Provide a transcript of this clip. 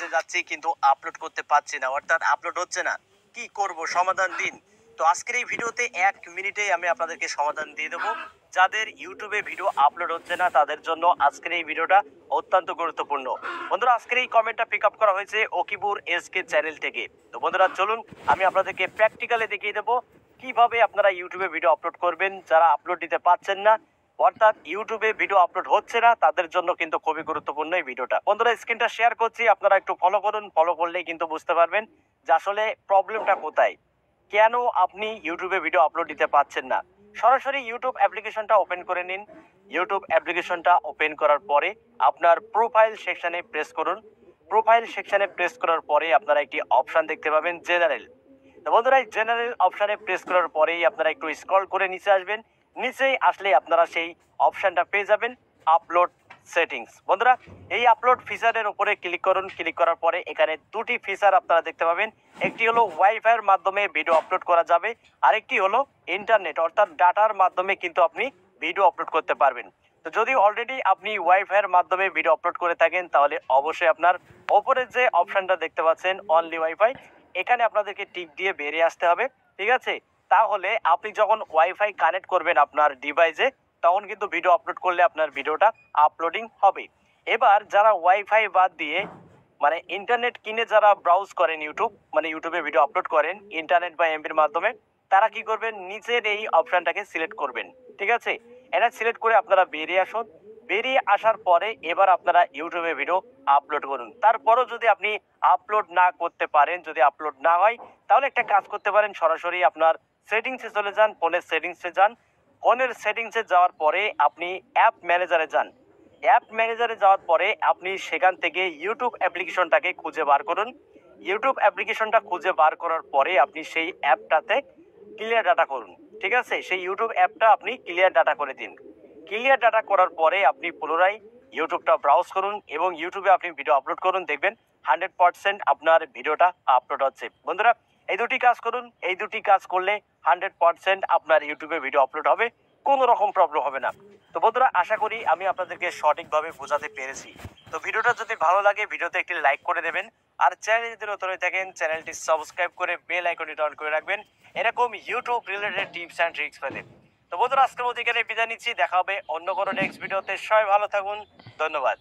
করতে যাচ্ছি কিন্তু আপলোড করতে পারছি না, অর্থাৎ আপলোড হচ্ছে না। কি করব, সমাধান দিন। তো আজকের এই ভিডিওতে 1 মিনিটেই আমি আপনাদেরকে সমাধান দিয়ে দেবো। যাদের ইউটিউবে ভিডিও আপলোড হচ্ছে না তাদের জন্য আজকের এই ভিডিওটা অত্যন্ত গুরুত্বপূর্ণ। বন্ধুরা, আজকের এই কমেন্টটা পিক আপ করা হয়েছে ওকিবুর এসকে চ্যানেল থেকে। তো বন্ধুরা চলুন আমি আপনাদেরকে প্র্যাকটিক্যালি দেখিয়ে দেবো কিভাবে আপনারা ইউটিউবে ভিডিও আপলোড করবেন যারা আপলোড দিতে পারছেন না, অর্থাৎ ইউটিউবে ভিডিও আপলোড হচ্ছে না তাদের জন্য কিন্তু খুবই গুরুত্বপূর্ণ এই ভিডিওটা। বন্ধুরা স্ক্রিনটা শেয়ার করছি, আপনারা একটু ফলো করুন, ফলো করলেই কিন্তু বুঝতে পারবেন যে আসলে প্রবলেমটা কোথায়, কেন আপনি ইউটিউবে ভিডিও আপলোড দিতে পারছেন না। সরাসরি ইউটিউব অ্যাপ্লিকেশনটা ওপেন করে নিন। ইউটিউব অ্যাপ্লিকেশনটা ওপেন করার পরে আপনার প্রোফাইল সেকশনে প্রেস করুন। প্রোফাইল সেকশনে প্রেস করার পরে আপনারা একটি অপশন দেখতে পাবেন জেনারেল। তো বন্ধুরা এই জেনারেল অপশনে প্রেস করার পরেই আপনারা একটু স্ক্রল করে নিচে আসবেন। নিচেই আসলে আপনারা সেই অপশনটা পেয়ে যাবেন আপলোড সেটিংস। বন্ধুরা এই আপলোড ফিচারের উপরে ক্লিক করুন। ক্লিক করার পরে এখানে দুটি ফিচার আপনারা দেখতে পাবেন। একটি হলো ওয়াইফাইয়ের মাধ্যমে ভিডিও আপলোড করা যাবে, আরেকটি হলো ইন্টারনেট অর্থাৎ ডাটার মাধ্যমে কিন্তু আপনি ভিডিও আপলোড করতে পারবেন। তো যদি অলরেডি আপনি ওয়াইফাইয়ের মাধ্যমে ভিডিও আপলোড করে থাকেন তাহলে অবশ্যই আপনার ওপরে যে অপশনটা দেখতে পাচ্ছেন অনলি ওয়াইফাই, এখানে আপনাদেরকে টিক দিয়ে বেরিয়ে আসতে হবে। ঠিক আছে, তাহলে আপনি যখন ওয়াইফাই কানেক্ট করবেন আপনার ডিভাইসে তখন কিন্তু ভিডিও আপলোড করলে আপনার ভিডিওটা আপলোডিং হবে। এবার যারা ওয়াইফাই বাদ দিয়ে মানে ইন্টারনেট কিনে যারা ব্রাউজ করেন ইউটিউব, মানে ইউটিউবে ভিডিও আপলোড করেন ইন্টারনেট বা এমবির মাধ্যমে, তারা কি করবেন নিচের এই অপশনটাকে সিলেক্ট করবেন। ঠিক আছে, এটা সিলেক্ট করে আপনারা বেরিয়ে আসুন। বেরিয়ে আসার পরে এবার আপনারা ইউটিউবে ভিডিও আপলোড করুন। তারপরও যদি আপনি আপলোড না করতে পারেন, যদি আপলোড না হয়, তাহলে একটা কাজ করতে পারেন, সরাসরি আপনার সেটিংসে চলে যান, ফোনের সেটিংসে যান। ফোনের সেটিংসে যাওয়ার পরে আপনি অ্যাপ ম্যানেজারে যান। অ্যাপ ম্যানেজারে যাওয়ার পরে আপনি সেখান থেকে ইউটিউব অ্যাপ্লিকেশনটাকে খুঁজে বার করুন। ইউটিউব অ্যাপ্লিকেশনটা খুঁজে বার করার পরে আপনি সেই অ্যাপটাতে ক্লিয়ার ডাটা করুন। ঠিক আছে, সেই ইউটিউব অ্যাপটা আপনি ক্লিয়ার ডাটা করে দিন। ক্লিয়ার ডাটা করার পরে আপনি পুনরায় ইউটিউবটা ব্রাউজ করুন এবং ইউটিউবে আপনি ভিডিও আপলোড করুন। দেখবেন 100% আপনার ভিডিওটা আপলোড হচ্ছে। বন্ধুরা এই দুটি কাজ করুন, এই দুটি কাজ করলে 100% আপনার ইউটিউবে ভিডিও আপলোড হবে, কোনো রকম প্রবলেম হবে না। তো বন্ধুরা আশা করি আমি আপনাদেরকে সঠিকভাবে বোঝাতে পেরেছি। তো ভিডিওটা যদি ভালো লাগে ভিডিওতে একটি লাইক করে দেবেন, আর চ্যানেলে যদি নতুন হয়ে থাকেন চ্যানেলটি সাবস্ক্রাইব করে বেল আইকনটি অন করে রাখবেন এরকম YouTube related tips and tricks পেতে। তো বন্ধুরা আজকের মতো এখানে বিদায় নিচ্ছি, দেখা হবে অন্য কোনো নেক্সট ভিডিওতে। সবাই ভালো থাকুন, ধন্যবাদ।